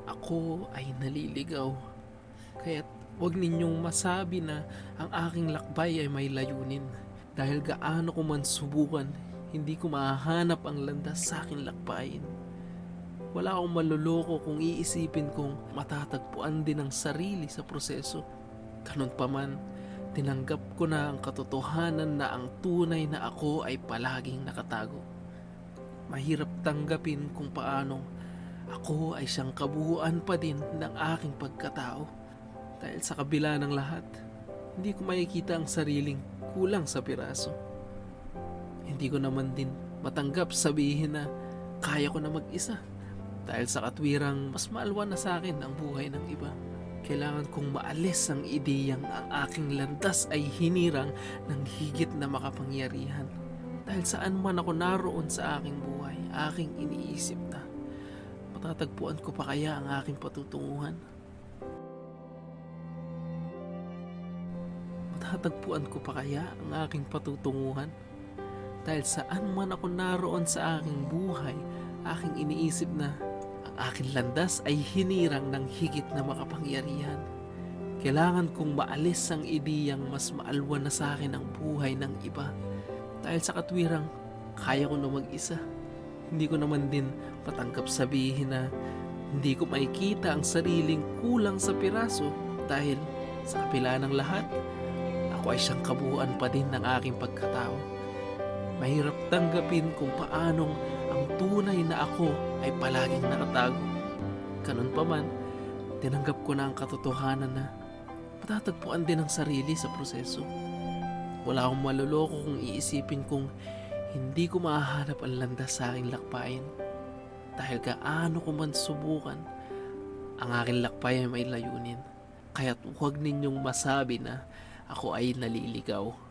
Ako ay naliligaw. Kaya't huwag ninyong masabi na ang aking lakbay ay may layunin. Dahil gaano ko man subukan, hindi ko mahahanap ang landas sa aking lakbayin. Wala akong maluloko kung iisipin kong matatagpuan din ang sarili sa proseso. Ganun pa man, tinanggap ko na ang katotohanan na ang tunay na ako ay palaging nakatago. Mahirap tanggapin kung paanong ako ay siyang kabuuan pa din ng aking pagkatao. Dahil sa kabila ng lahat, hindi ko makikita ang sariling kulang sa piraso. Hindi ko naman din matanggap sabihin na kaya ko na mag-isa. Dahil sa katwirang mas maalwan na sa akin ang buhay ng iba. Kailangan kong maalis ang ideyang ang aking landas ay hinirang ng higit na makapangyarihan. Dahil saan man ako naroon sa aking buhay, aking iniisip na matatagpuan ko pa kaya ang aking patutunguhan? Matatagpuan ko pa kaya ang aking patutunguhan? Dahil saan man ako naroon sa aking buhay, aking iniisip na ang aking landas ay hinirang ng higit na makapangyarihan. Kailangan kong maalis ang ideyang mas maalwan na sa akin ang buhay ng iba. Dahil sa katwirang kaya ko na mag-isa. Hindi ko naman din patanggap sabihin na hindi ko makikita ang sariling kulang sa piraso dahil sa kapila ng lahat, ako ay siyang kabuuan pa din ng aking pagkatao. Mahirap tanggapin kung paanong ang tunay na ako ay palaging nakatago. Ganun pa man, tinanggap ko na ang katotohanan na matatagpuan din ang sarili sa proseso. Wala akong maluloko kung iisipin kong hindi ko mahahanap ang landas sa aking lakbayin. Dahil gaano ko man subukan, ang aking lakbay ay may layunin. Kaya't huwag ninyong masabi na ako ay naliligaw.